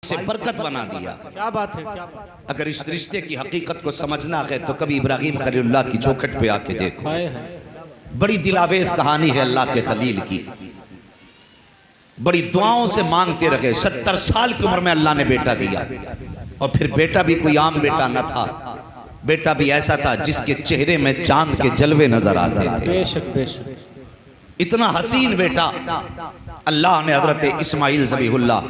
से बरकत बना दिया। क्या बात है, क्या बात है। अगर इस रिश्ते की हकीकत को समझना है तो कभी इब्राहिम खलीलुल्लाह की चौखट पे आके देखो। बड़ी दिलावेज कहानी है अल्लाह के खलील की। बड़ी दुआओं से मांगते रहे, 70 साल की उम्र में अल्लाह ने बेटा दिया। और फिर बेटा भी कोई आम बेटा न था, बेटा भी ऐसा था जिसके चेहरे में चांद के जलवे नजर आते थे। बेशक बेशक। इतना हसीन बेटा अल्लाह ने हजरत इस्माइल ज़बीहुल्लाह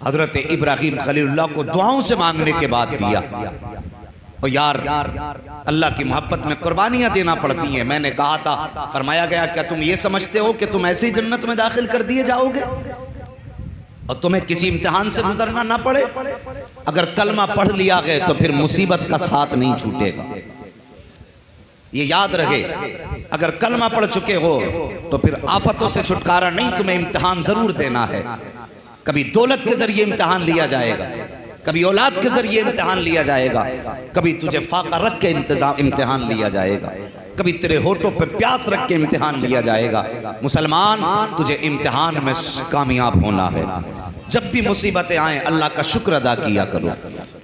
हजरत इब्राहिम खलीलुल्लाह को दुआओं से मांगने के बाद दिया। और यार अल्लाह की मोहब्बत में कुर्बानियां देना पड़ती हैं। मैंने कहा था, फरमाया गया क्या तुम ये समझते हो कि तुम ऐसे ही जन्नत में दाखिल कर दिए जाओगे और तुम्हें किसी इम्तिहान से गुजरना ना पड़े? अगर कलमा पढ़ लिया गए तो फिर मुसीबत का साथ नहीं छूटेगा, ये याद रहे। अगर कलमा पढ़ चुके हो तो फिर आफतों से छुटकारा नहीं, तुम्हें इम्तिहान जरूर देना है। कभी दौलत के जरिए इम्तिहान लिया जाएगा, कभी औलाद के जरिए इम्तिहान लिया जाएगा, कभी तुझे फाका रख के इम्तिहान लिया जाएगा, कभी तेरे होठों पे प्यास रख के इम्तिहान लिया जाएगा। मुसलमान, तुझे इम्तिहान में कामयाब होना है। जब भी मुसीबतें आए अल्लाह का शुक्र अदा किया करो,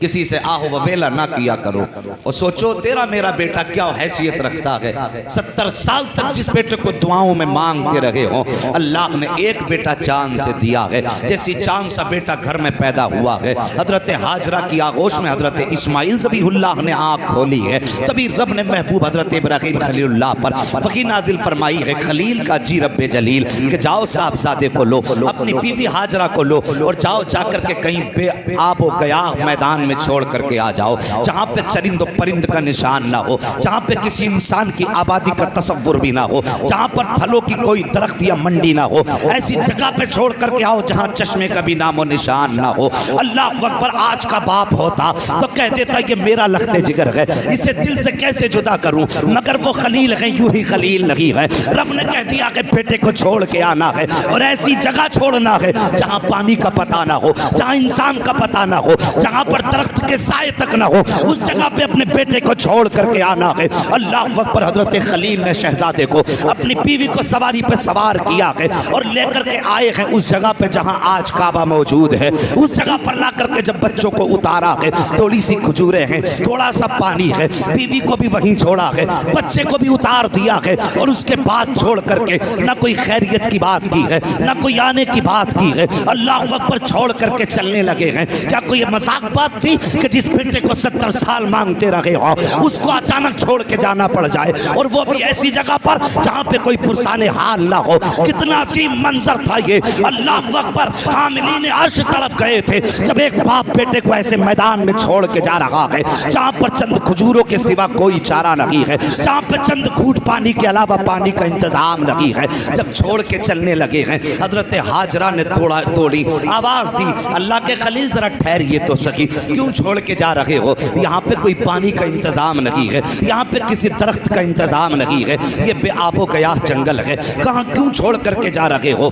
किसी से आहो वबेला ना किया करो। और सोचो तेरा मेरा बेटा क्या हैसियत रखता है। 70 साल तक जिस बेटे को दुआओं में मांगते रहे हो, अल्लाह ने एक बेटा चांद से दिया है। जैसी चांद सा बेटा घर में पैदा हुआ है, हजरत हाजरा की आगोश में हजरत इस्माइल ज़बीहुल्लाह ने आँख खोली है, तभी रब ने महबूब हजरत इब्राहिम खलीलुल्लाह पर वही नाजिल फरमाई है, खलील का जी रब्बे जलील, कि जाओ साहबजादे को लो, अपनी बीवी हाजरा को लो और जाओ जाकर के कहीं पे आबो गया मैदान में छोड़ करके आ जाओ, जहाँ पे चरिंद परिंद का निशान ना हो, जहाँ पे किसी इंसान की आबादी का तसव्वुर भी ना हो, जहाँ पर फलों की कोई दरख्त या मंडी ना हो, ऐसी जगह पे छोड़ करके आओ जहाँ चश्मे का भी नामो निशान ना हो। अल्लाह अकबर। आज का बाप होता तो कह देता ये मेरा लखते जिगर है, इसे दिल से कैसे जुदा करूं, मगर वो खलील है, यूं ही खलील नहीं है। रब ने कह दिया कि बेटे को छोड़ के आना है और ऐसी जगह छोड़ना है जहाँ पानी का पता ना हो, जहाँ इंसान का पता ना हो, जहाँ पर दरख्त के साए तक ना हो, उस जगह पे अपने बेटे को छोड़ करके आना है। अल्लाह अकबर। हजरत खलील ने शहजादे को अपनी बीवी को सवारी पे सवार किया है और लेकर के आए हैं उस जगह पे जहाँ आज काबा मौजूद है। उस जगह पर ला करके जब बच्चों को उतारा है, थोड़ी सी खजूरें हैं, थोड़ा सा पानी है, बीवी को भी वहीं छोड़ा है, बच्चे को भी उतार दिया है और उसके बाद छोड़ करके ना कोई खैरियत की बात की है, ना कोई आने की बात की है। अल्लाह अकबर। छोड़ करके चलने लगे हैं। क्या कोई मजाक बात थी कि जिस बेटे को 70 साल मांगते रहे हो उसको अचानक छोड़ के जाना पड़ जाए, और वो भी ऐसी जगह पर जहाँ पे कोई पुरसाने हाल ना हो। कितना अजीब मंजर था ये। अल्लाह अकबर। हामिलीन अर्श तड़प गए थे जब एक बाप बेटे को ऐसे मैदान में छोड़ के जा रहा है जहाँ पर चंद खजूरों के सिवा कोई चारा नहीं है, जहाँ पे चंद घूंट पानी के अलावा पानी का इंतजाम नहीं है। जब छोड़ के चलने लगे हैं, हजरत हाजरा ने थोड़ी आवाज दी, अल्लाह के खलील जरा ठहरिए तो सकी, क्यों छोड़ के जा रहे हो? यहाँ पे कोई पानी का इंतजाम नहीं है, यहाँ पे किसी दरख्त का इंतजाम नहीं है, ये बेआबो गया जंगल है, कहाँ क्यों छोड़ करके जा रहे हो?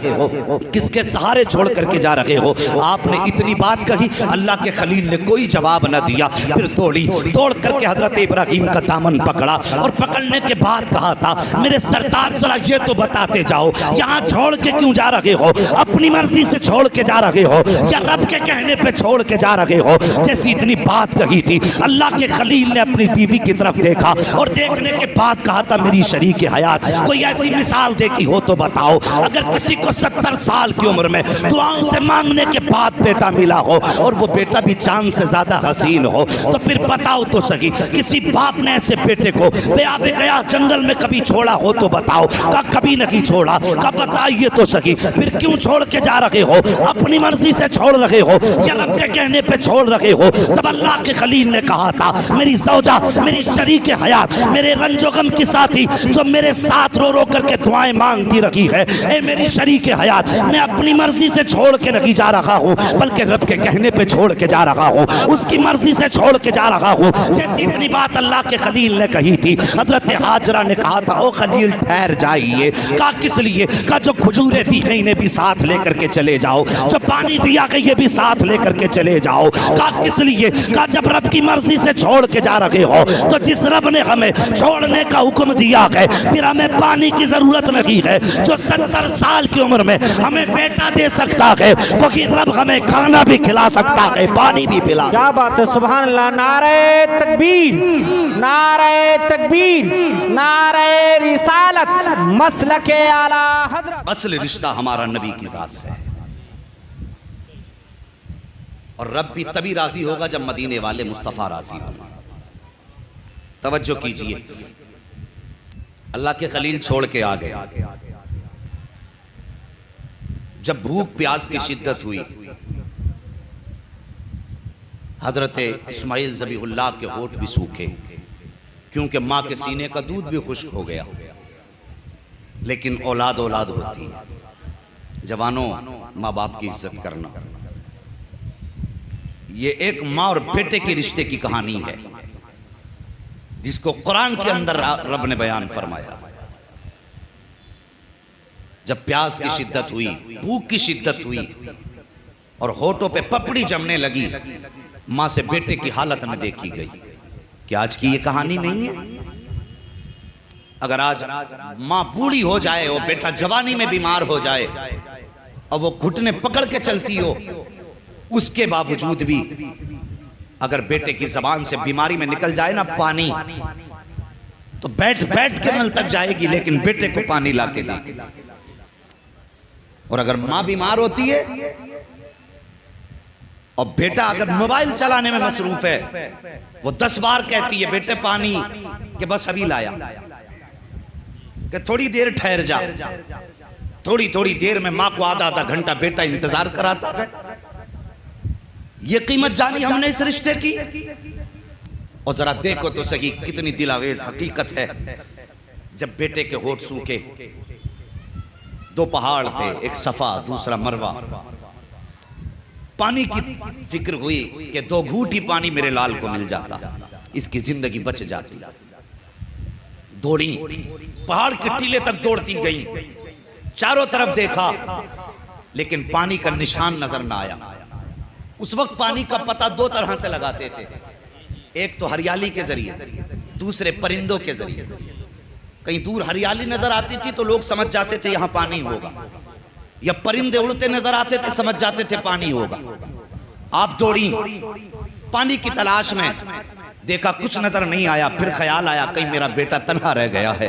किसके सहारे छोड़ करके जा रहे हो? आपने इतनी बात कही, अल्लाह के खलील ने कोई जवाब न दिया। फिर दौड़ करके हजरत इब्राहिम का दामन पकड़ा और पकड़ने के बाद कहा था, मेरे सरताज जरा ये तो बताते जाओ, यहाँ छोड़ के क्यों जा रहे हो? अपनी मर्जी से छोड़ के जा रहे हो या रब के कहने पे छोड़ के जा रहे हो? जैसी इतनी बात कही थी, अल्लाह के खलील ने अपनी बीवी की तरफ देखा और देखने के बाद कहा था, मेरी शरीक हयात कोई ऐसी मिसाल देखी हो तो बताओ। अगर किसी को 70 साल की उम्र में दुआओं से मांगने के बाद बेटा मिला हो और वो बेटा भी चांद से ज्यादा हसीन हो, तो फिर बताओ तो सही, किसी बाप ने ऐसे बेटे को बेआबे गया जंगल में कभी छोड़ा हो तो बताओ। का कभी नहीं छोड़ा, का बताइए तो सही। फिर क्यों छोड़ के जा रहे हो? अपनी मर्जी से छोड़ रहे हो या रब के कहने पे छोड़ रहे हो? तब अल्लाह के खलील ने कहा था, मेरी ज़ौजा, मेरी शरीक हयात, मेरे रंजो गम की साथी जो मेरे साथ रो रो करके दुआएं मांगती रही है, ए मेरी शरीक हयात, मैं अपनी मर्जी से छोड़ के नहीं जा रहा हूँ, बल्कि रब के कहने पे छोड़ के जा रहा हूँ, उसकी मर्जी से छोड़ के जा रहा हूँ। जैसी इतनी बात अल्लाह के खलील ने कही थी, हजरत हाजरा ने कहा था, ओ खलील ठहर जाइए। का किस लिए? का जो खजूरें दी गई ने भी साथ लेकर के चले जाओ, जो जो पानी दिया कि ये भी साथ लेकर के चले जाओ। कहा किस लिए? कहा जब रब की मर्जी से छोड़ के जा रहे हो तो जिस रब ने हमें छोड़ने का हुक्म दिया है फिर हमें पानी की जरूरत नहीं है। जो 70 साल की उम्र में हमें बेटा दे सकता है वही रब हमें खाना भी खिला सकता है, पानी भी पिला। क्या बात है, सुभान अल्लाह। नारे तकबीर, नारे तकबीर, नारे रिसालत, मसलके आला हजरत। असल रिश्ता हमारा नबी की जात से है और रब भी तभी राजी होगा जब मदीने वाले मुस्तफ़ा राजी होगा। तवज्जो कीजिए, अल्लाह के खलील छोड़ के आ गए। जब भूख प्यास की शिद्दत हुई, हजरत इस्माइल ज़बीहुल्लाह के होठ भी सूखे, क्योंकि माँ के सीने का दूध भी खुश्क हो गया। लेकिन औलाद औलाद होती है। जवानों, माँ बाप की इज्जत करना, ये एक माँ और बेटे के रिश्ते की कहानी है जिसको कुरान के अंदर रब ने बयान फरमाया। जब प्यास की शिद्दत हुई, भूख की शिद्दत हुई और होठों पे पपड़ी जमने लगी, मां से बेटे की हालत न देखी गई। क्या आज की ये कहानी नहीं है? अगर आज मां बूढ़ी हो जाए और बेटा जवानी में बीमार हो जाए और वो घुटने पकड़ के चलती हो, उसके बावजूद भी अगर बेटे की जबान से बीमारी में निकल जाए ना पानी, तो बैठ बैठ के नल तक जाएगी लेकिन बेटे को पानी ला के देगी। और अगर मां बीमार होती है और बेटा अगर मोबाइल चलाने में मसरूफ है, वो 10 बार कहती है बेटे पानी, कि बस अभी लाया, कि थोड़ी देर ठहर जा। थोड़ी थोड़ी देर में मां को आधा आधा घंटा बेटा इंतजार कराता है। ये कीमत जानी हमने इस रिश्ते की। और जरा देखो तो सही कितनी दिलावेज हकीकत है। जब बेटे के होठ सूखे, 2 पहाड़ थे, एक सफा दूसरा मरवा, पानी की फिक्र हुई कि 2 घूंट ही पानी मेरे लाल को मिल जाता, इसकी जिंदगी बच जाती। दौड़ी, पहाड़ के टीले तक दौड़ती गई, चारों तरफ देखा लेकिन पानी का निशान नजर ना आया। उस वक्त पानी का पता 2 तरह से लगाते थे, एक तो हरियाली के जरिए, दूसरे परिंदों के जरिए। कहीं दूर हरियाली नजर आती थी तो लोग समझ जाते थे यहां पानी होगा, या परिंदे उड़ते नजर आते थे, समझ जाते थे पानी होगा। आप दौड़ी पानी की तलाश में, देखा कुछ नजर नहीं आया। फिर ख्याल आया कहीं मेरा बेटा तन्हा रह गया है,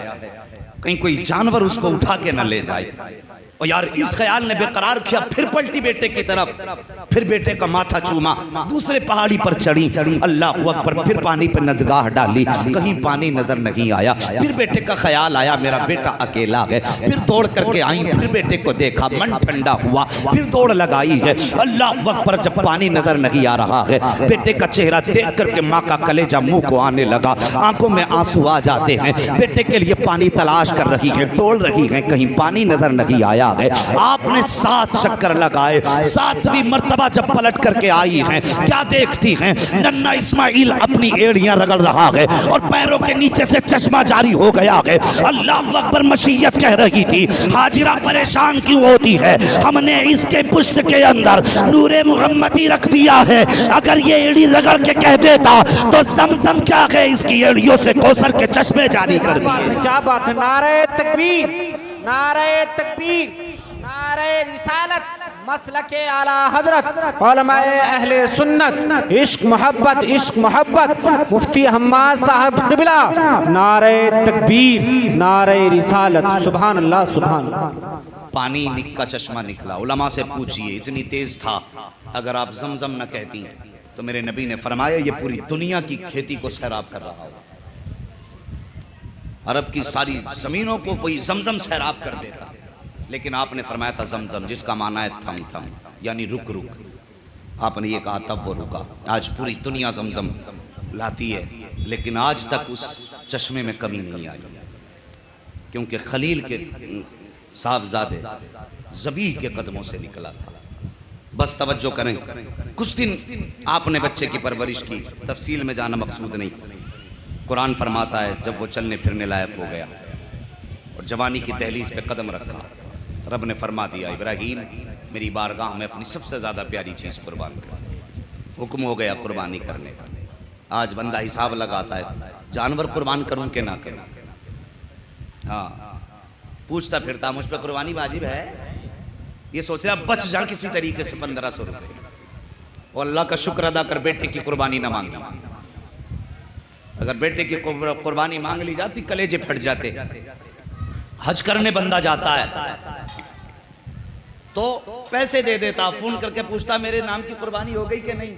कहीं कोई जानवर उसको उठा के न ले जाए। और यार इस ख्याल ने बेकरार किया। फिर पलटी बेटे की तरफ, फिर बेटे का माथा चूमा, दूसरे पहाड़ी पर चढ़ी, अल्लाह अकबर, फिर पानी पर नजगाह डाली, कहीं पानी नजर नहीं आया। फिर बेटे का ख्याल आया मेरा बेटा अकेला है, फिर दौड़ करके आई, फिर बेटे को देखा, मन ठंडा हुआ, फिर दौड़ लगाई है, अल्लाह अकबर। जब पानी नजर नहीं आ रहा है, बेटे का चेहरा देख करके माँ का कलेजा मुंह को आने लगा, आंखों में आंसू आ जाते हैं। बेटे के लिए पानी तलाश कर रही है, दौड़ रही है, कहीं पानी नजर नहीं आया है। आपने 7 चक्कर लगाए, 7वीं मर्तबा जब पलट करके आई हैं, क्या देखती हैं? नन्ना इस्माइल अपनी एड़ियां रगड़ रहा है और पैरों के नीचे से चश्मा जारी हो गया है। अल्लाह अकबर। मशीयत कह रही थी हाजिरा परेशान क्यों होती है, हमने इसके पुष्ट के अंदर नूरे मुहम्मदी रख दिया है। अगर ये एड़ी रगड़ के कह देता तो समसम क्या है, इसकी एड़ियों से कौसर के चश्मे जारी कर दिए। क्या बात है, नारे तकबीर, नारे तकबीर, नारे रिसालत, मसलके आला हजरत, उलमाए अहले सुन्नत, इश्क मोहब्बत, इश्क मोहब्बत, मुफ्ती हम्माद साहब क़िबला, नारे तकबीर, नारे रिसालत, सुभान अल्लाह, सुभान अल्लाह। पानी का चश्मा निकला। उलमा से पूछिए, इतनी तेज था, अगर आप जमजम न कहती तो मेरे नबी ने फरमाया ये पूरी दुनिया की खेती को सैराब कर रहा होगा। अरब की सारी जमीनों को वही जमजम सैराब कर देता। लेकिन आपने फरमाया था जमजम, जिसका माना है थम थम, यानी रुक रुक। आपने ये कहा तब वो रुका। आज पूरी दुनिया जमजम लाती है, लेकिन आज तक उस चश्मे में कमी नहीं आई, क्योंकि खलील के साहबजादे ज़बीह के कदमों से निकला था। बस तवज्जो करें, कुछ दिन आपने बच्चे की परवरिश की, तफसील में जाना मकसूद नहीं। कुरान फरमाता है जब वो चलने फिरने लायक हो गया और जवानी की दहलीज पे कदम रखा, रब ने फरमा दिया इब्राहीम मेरी बारगाह में अपनी सबसे ज़्यादा प्यारी चीज़ कुर्बान कर। हुक्म हो गया कुर्बानी करने का। आज बंदा हिसाब लगाता है जानवर कुर्बान करूं कि ना करूं। हाँ, पूछता फिरता मुझ पर कुर्बानी वाजिब है, ये सोच रहा बच जा किसी तरीके से 1500 रुपये, और अल्लाह का शुक्र अदा कर बेटे की कुर्बानी ना मांगी। अगर बेटे की कुर्बानी मांग ली जाती कलेजे फट जाते। हज करने बंदा जाता है तो पैसे दे देता, फोन करके पूछता मेरे नाम की कुर्बानी हो गई कि नहीं।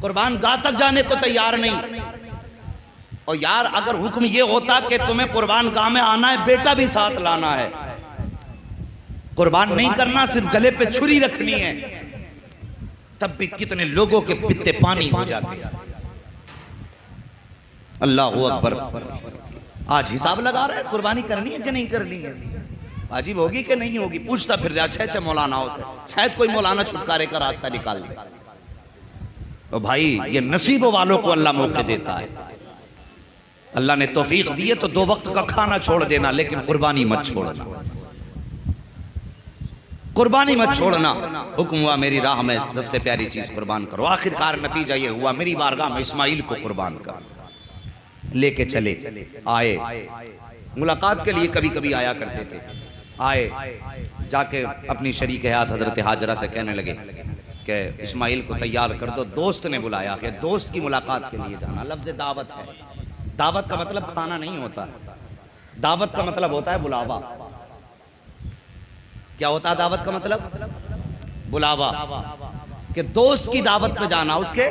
कुर्बान गाह तक जाने को तैयार नहीं। और यार अगर हुक्म ये होता कि तुम्हें कुर्बान गाह में आना है, बेटा भी साथ लाना है, कुर्बान नहीं करना सिर्फ गले पे छुरी रखनी है, तब भी कितने लोगों के पित्ते पानी हो जाते। अल्लाह अकबर। आज हिसाब लगा रहा है कुर्बानी करनी है कि नहीं करनी है, वाजिब होगी कि नहीं होगी। पूछता फिर रहा छह मौलानाओं से, शायद कोई मौलाना छुटकारे का रास्ता निकाल दे। तो भाई ये नसीब वालों को अल्लाह मौके देता है। अल्लाह ने तौफीक दी है तो 2 वक्त का खाना छोड़ देना, लेकिन कुर्बानी मत छोड़ना, कुर्बानी मत छोड़ना। हुक्म हुआ मेरी राह में सबसे प्यारी चीज कुर्बान करो। आखिरकार नतीजा ये हुआ मेरी बारगाह में इस्माइल को कुर्बान कर लेके चले आए। मुलाकात के लिए कभी कभी आया करते थे। आए जाके अपनी शरीक हयात हजरत हाजरा से कहने लगे कि इस्माइल को तैयार कर दो, दोस्त ने बुलाया है, दोस्त की मुलाकात के लिए जाना। लफ्ज़ दावत है, दावत का मतलब खाना नहीं होता, दावत का मतलब होता है बुलावा। क्या होता है दावत का मतलब? बुलावा। कि दोस्त की दावत पे जाना, उसके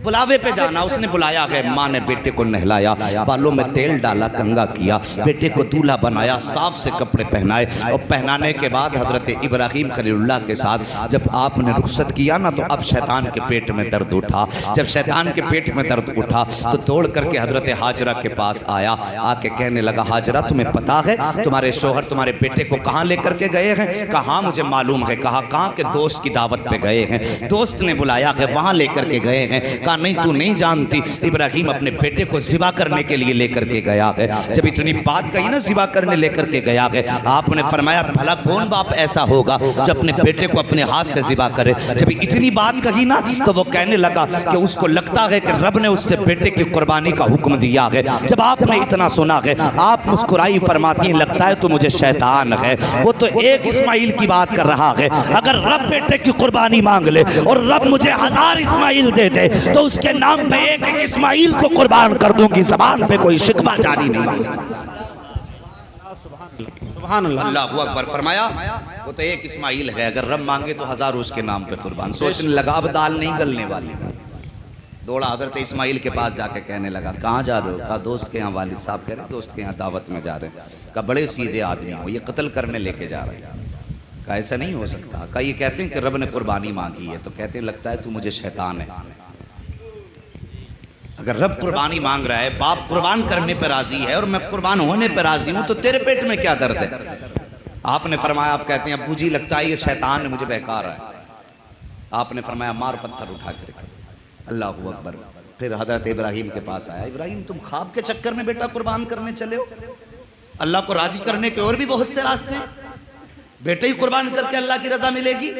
बुलावे पे जाना। उसने बुलाया है, माँ ने बेटे को नहलाया, बालों में तेल डाला, कंघा किया, बेटे को दूल्हा बनाया, साफ से कपड़े पहनाए, और पहनाने के बाद हजरत इब्राहिम खलीलुल्लाह के साथ जब आपने रुखसत किया ना, तो अब शैतान के पेट में दर्द उठा। जब शैतान के पेट में दर्द उठा तो दौड़ करके हजरत हाजरा के पास आया, आके कहने लगा हाजरा तुम्हें पता है तुम्हारे शोहर तुम्हारे बेटे को कहाँ लेकर के गए हैं? कहा मुझे मालूम है। कहा कहाँ के? दोस्त की दावत पे गए हैं, दोस्त ने बुलाया है, वहाँ लेकर के गए हैं। नहीं तू नहीं जानती, इब्राहिम अपने बेटे को ज़िबा करने के लिए लेकर के गया है। जब इतनी बात कही ना, ज़िबा करने लेकर के गया है, आपने फरमाया भला कौन बाप ऐसा होगा जो अपने बेटे को अपने हाथ से ज़िबा करे। जब इतनी बात कही ना, तो वो कहने लगा कि उसको लगता है कि रब ने उससे बेटे की कुर्बानी का हुक्म दिया है। जब आपने इतना सुना है, आप मुस्कुराई, फरमाती हैं लगता है तो मुझे शैतान है। वो तो एक इस्माइल की बात कर रहा है। अगर रब बेटे की कुर्बानी मांग ले और रब मुझे 1000 इस्माइल दे दे, तो उसके नाम पे एक एक इस्माइल को कुर्बान कर दूंगी, ज़बान पे कोई शिकवा जारी नहीं हो सकता। सुभान अल्लाह। अल्लाहू अकबर। फरमाया वो तो एक इस्माइल है, अगर रब मांगे तो 1000 उसके नाम पे कुर्बान। सोचने लगा अब दाल नहीं गलने वाली। दौड़ा हजरत इस्माइल के पास जाके कहने लगा कहाँ जा रहे हो? कहा दोस्त के यहाँ, वालिद साहब कह रहे दोस्त के यहाँ दावत में जा रहे हैं। कहा बड़े सीधे आदमी हो, ये कत्ल करने लेके जा रहे हैं। कहा ऐसा नहीं हो सकता। कहा ये कहते हैं कि रब ने कुर्बानी मांगी है, तो कहते हैं लगता है तू मुझे शैतान है। अगर रब कुर्बानी मांग रहा है, बाप कुर्बान करने पर राजी है और मैं कुर्बान होने पर राजी हूं, तो तेरे पेट में क्या दर्द है? आपने फरमाया, आप कहते हैं अब्बू जी लगता है ये शैतान मुझे बहका रहा है। आपने फरमाया मार पत्थर उठा कर। अल्लाहू अकबर। फिर हजरत इब्राहिम के पास आया, इब्राहिम तुम ख्वाब के चक्कर में बेटा कुर्बान करने चले हो? अल्लाह को राजी करने के और भी बहुत से रास्ते हैं, बेटे ही कुर्बान करके अल्लाह की रजा मिलेगी।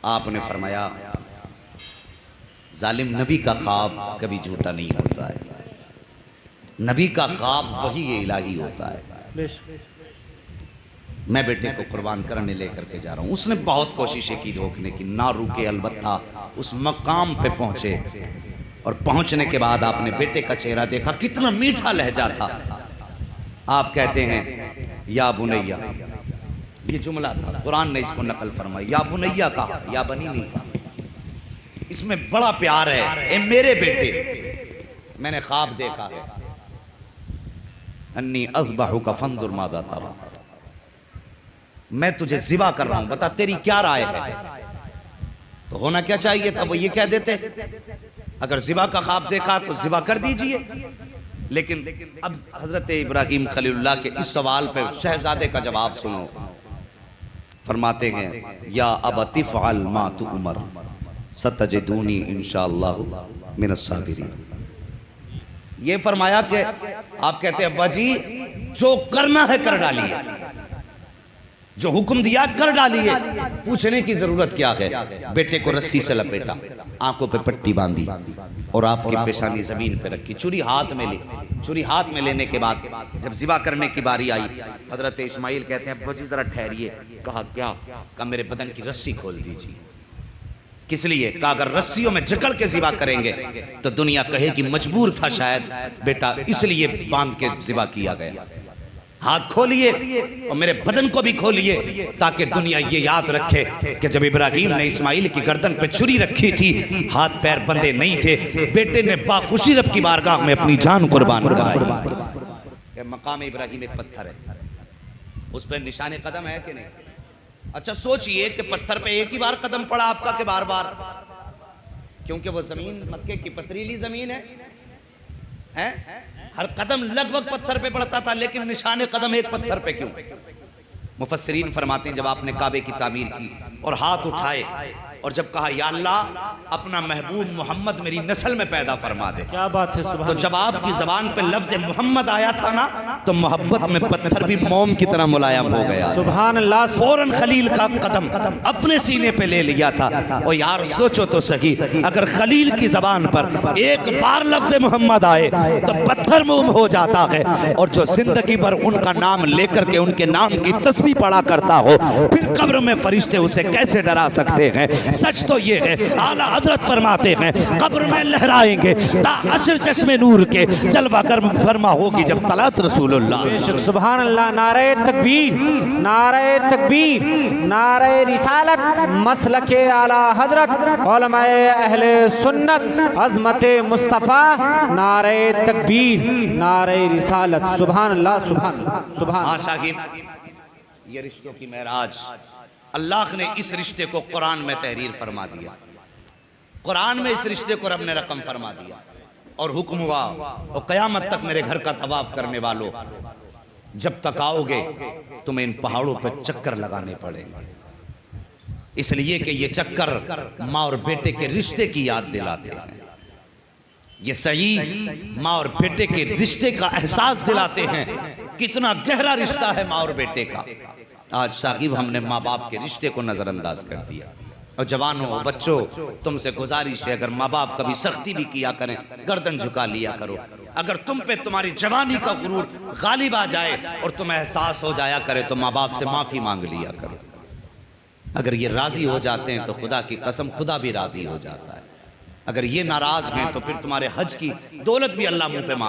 आपने फरमाया जालिम नबी का ख्वाब कभी झूठा नहीं होता है, नबी का ख्वाब वही इलाही होता है। मैं बेटे को कुर्बान करने लेकर के जा रहा हूँ। उसने बहुत कोशिशें की रोकने की, ना रुके, अलबत्ता उस मकाम पे पहुंचे। और पहुंचने के बाद आपने बेटे का चेहरा देखा, कितना मीठा लहजा था। आप कहते हैं या बुनैया, ये जुमला था, कुरान ने इसको नकल फरमाई। या बुनैया कहा, या बनी नहीं कहा। इसमें बड़ा प्यार है। ए मेरे बेटे, मैंने ख्वाब देखा है, अन्नी अज़बहु का फंजुर माज़ा तरा, मैं तुझे ज़िबा कर रहा हूं, बता तेरी क्या राय है? तो होना क्या चाहिए था? वो ये कह देते अगर ज़िबा का ख्वाब देखा तो ज़िबा कर दीजिए। लेकिन अब हजरत इब्राहिम खलीलुल्लाह के इस सवाल पे शहजादे का जवाब सुनो। फरमाते हैं या अबती फ़अल मा तुअमर सतजिदूनी इंशाअल्लाह मिनस साबिरीन। ये फरमाया कि आप कहते हैं अब्बा जी जो करना है कर डालिए, जो हुक्म दिया कर डालिए, पूछने की जरूरत क्या है। बेटे को रस्सी से लपेटा, आंखों पे पट्टी बांधी और आपकी पेशानी जमीन पे रखी, छुरी हाथ में ली। छुरी हाथ में लेने के बाद जब ज़िबा करने की बारी आई, हजरत इस्माइल कहते हैं अब्बा जी जरा ठहरिए। कहा क्या? कहा मेरे बदन की रस्सी खोल दीजिए। किस लिए? कहा अगर रस्सियों में जकड़ के ज़िबा करेंगे तो दुनिया कहे कि मजबूर था शायद बेटा, इसलिए बांध के ज़िबा किया गया। हाथ खोलिए और मेरे बदन को भी खोलिए, ताकि दुनिया ये याद रखे कि जब इब्राहिम ने इस्माइल की गर्दन पे छुरी रखी थी, हाथ पैर बंधे नहीं थे, बेटे ने बाखुशी रब की बारगाह में अपनी जान कुर्बान कराई। मकाम इब्राहिम एक पत्थर है, उस पर निशाने कदम है कि नहीं? अच्छा सोचिए कि पत्थर पे एक ही बार कदम पड़ा आपका कि बार बार? क्योंकि वो जमीन मक्के की पथरीली जमीन है? हर कदम लगभग पत्थर पे पड़ता था, लेकिन निशाने कदम एक पत्थर पे क्यों? मुफस्सिरीन फरमाते हैं जब आपने काबे की तामीर की और हाथ उठाए और जब कहा या अल्लाह अपना महबूब मोहम्मद मेरी नस्ल में पैदा फरमा दे, क्या बात है, तो जब आपकी जबान पे लफ्ज मोहम्मद आया था ना, तो मोहब्बत में पत्थर भी मोम की तरह मुलायम हो गया। सुभान अल्लाह। फौरन खलील का कदम अपने सीने पे ले लिया था। और यार सोचो तो सही, अगर खलील की जबान पर एक बार लफ्ज मोहम्मद आए तो पत्थर मोम हो जाता है, और जो जिंदगी भर उनका नाम लेकर के उनके नाम की तस्बीह पढ़ा करता हो, फिर कब्र में फरिश्ते उसे कैसे डरा सकते हैं? सच तो ये है, आला हजरत फरमाते हैं कब्र में लहराएंगे ताअशर चश्मे नूर के, जलवा कर फरमा होगी जब तलात रसूलुल्लाह। बेशक सुभान अल्लाह। नारे तकबीर, नारे तकबीर, नारे रिसालत, मसलके आला हजरत, उलमाए अहले सुन्नत, अज़मते मुस्तफ़ा, नारे तकबीर, नारे रिसालत। सुभान अल्लाह, सुभान अल्लाह, सुभान। हाँ साहिब, ये रिश्तों की महराज, अल्लाह ने इस रिश्ते को कुरान में तहरीर फरमा दिया। कुरान में इस रिश्ते को रब ने रकम फरमा दिया और हुक्म हुआ और क़यामत तक मेरे घर का तवाफ करने वालों, जब तक आओगे तुम्हें इन पहाड़ों पर चक्कर लगाने पड़ेंगे, इसलिए कि ये चक्कर माँ और बेटे के रिश्ते की याद दिलाते हैं। ये सही माँ और बेटे के रिश्ते का एहसास दिलाते हैं, कितना गहरा रिश्ता है माँ और बेटे का। आज साहिब हमने माँ बाप के रिश्ते को नज़रअंदाज कर दिया। और जवानों बच्चों, तुमसे गुजारिश है अगर माँ बाप कभी सख्ती भी किया करें, गर्दन झुका लिया करो। अगर तुम पे तुम्हारी जवानी का गुरूर गालिब आ जाए और तुम्हें एहसास हो जाया करे तो माँ बाप से माफ़ी मांग लिया करो। अगर ये राज़ी हो जाते हैं तो खुदा की कसम खुदा भी राज़ी हो जाता है। अगर ये नाराज़ हैं तो फिर तुम्हारे हज की दौलत भी अल्लाह मुँह पे मार